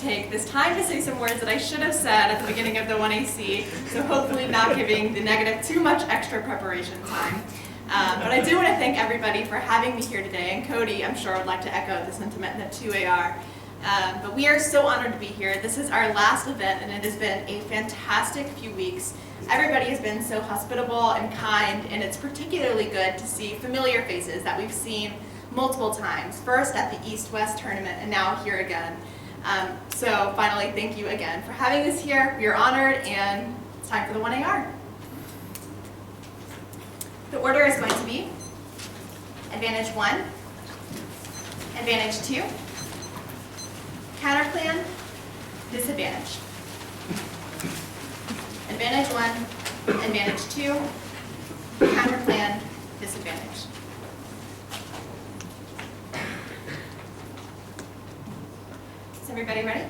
take this time to say some words that I should have said at the beginning of the 1AC, so hopefully not giving the negative too much extra preparation time. But I do want to thank everybody for having me here today, and Cody, I'm sure, would like to echo the sentiment that 2AR. But we are so honored to be here. This is our last event, and it has been a fantastic few weeks. Everybody has been so hospitable and kind, and it's particularly good to see familiar faces that we've seen multiple times, first at the East-West tournament and now here again. So finally, thank you again for having us here. We are honored, and it's time for the 1AR. The order is going to be Advantage 1, Advantage 2, Counterplan, Disadvantage. Advantage 1, Advantage 2, Counterplan, Disadvantage. Is everybody ready?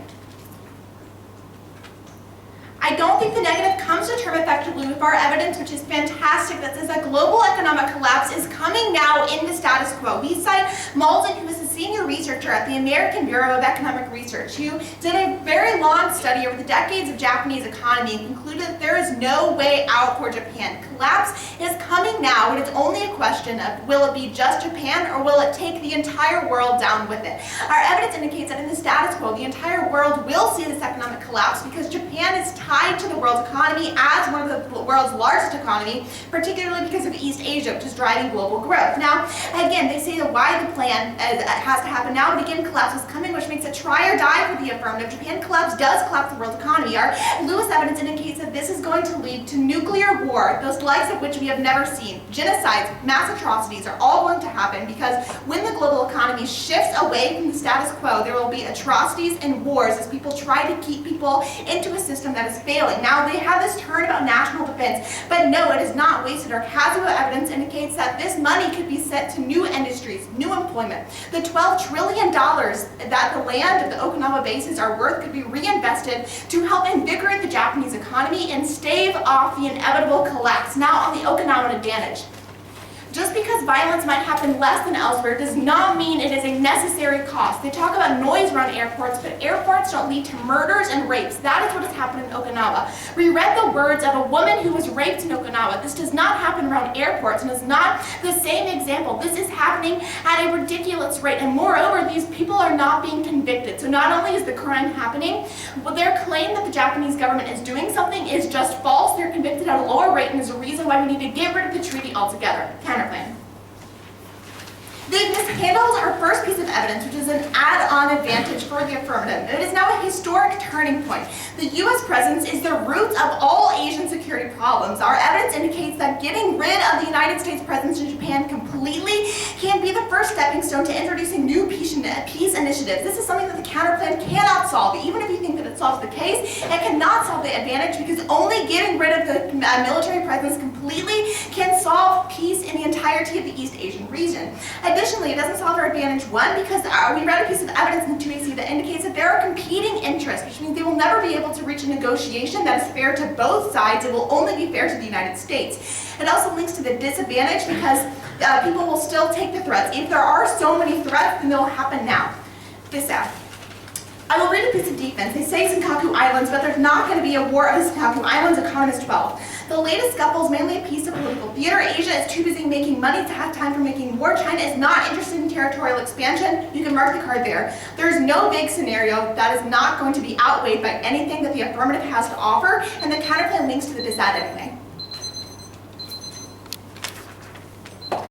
I don't think the negative comes to term effectively with our evidence, which is fantastic, that says that global economic collapse is coming now in the status quo. We cite Malden, who is a senior researcher at the American Bureau of Economic Research, who did a very long study over the decades of Japanese economy and concluded that there is no way out for Japan. Collapse is coming now, and it's only a question of will it be just Japan or will it take the entire world down with it. Our evidence indicates that in the status quo, the entire world will see this economic collapse because Japan is tied to the world's economy as one of the world's largest economy, particularly because of East Asia, which is driving global growth. Now, again, they say that why the plan has to happen now, and again, collapse is coming, which makes it try or die for the affirmative. Japan collapse does collapse the world's economy. Our Lewis evidence indicates that this is going to lead to nuclear war, those likes of which we have never seen. Genocides, mass atrocities are all going to happen because when the global economy shifts away from the status quo, there will be atrocities and wars as people try to keep people into a system that is failing. Now, they have this turn about national defense, but no, it is not wasted. Our Kazuo evidence indicates that this money could be sent to new industries, new employment. The $12 trillion that the land of the Okinawa bases are worth could be reinvested to help invigorate the Japanese economy and stave off the inevitable collapse. Now, on the Okinawan advantage. Just because violence might happen less than elsewhere does not mean it is a necessary cost. They talk about noise around airports, but airports don't lead to murders and rapes. That is what has happened in Okinawa. We read the words of a woman who was raped in Okinawa. This does not happen around airports and is not the same example. This is happening at a ridiculous rate, and moreover, these people are not being convicted. So not only is the crime happening, but their claim that the Japanese government is doing something is just false. They're convicted at a lower rate, and is a reason why we need to get rid of the treaty altogether. Counterplan. They've mishandled our first piece of evidence, which is an add-on advantage for the affirmative. It is now a historic turning point. The U.S. presence is the root of all Asian security problems. Our evidence indicates that getting rid of the United States presence in Japan completely can be the first stepping stone to introducing new peace initiatives. This is something that the counterplan cannot solve. Even if you think that it solves the case, it cannot solve the advantage because only getting rid of the military presence completely can solve peace in the entirety of the East Asian region. Additionally, it doesn't solve our advantage one because we read a piece of evidence in the 2AC that indicates that there are competing interests, which means they will never be able to reach a negotiation that is fair to both sides. It will only be fair to the United States. It also links to the disadvantage because people will still take the threats. If there are so many threats, then they will happen now. This out. I will read a piece of defense. They say Senkaku Islands, but there's not going to be a war of the Senkaku Islands, Economist 12. The latest scuffle is mainly a piece of political theater. Asia is too busy making money to have time for making war. China is not interested in territorial expansion. You can mark the card there. There's no big scenario that is not going to be outweighed by anything that the affirmative has to offer, and the counterplan links to the dissent anyway.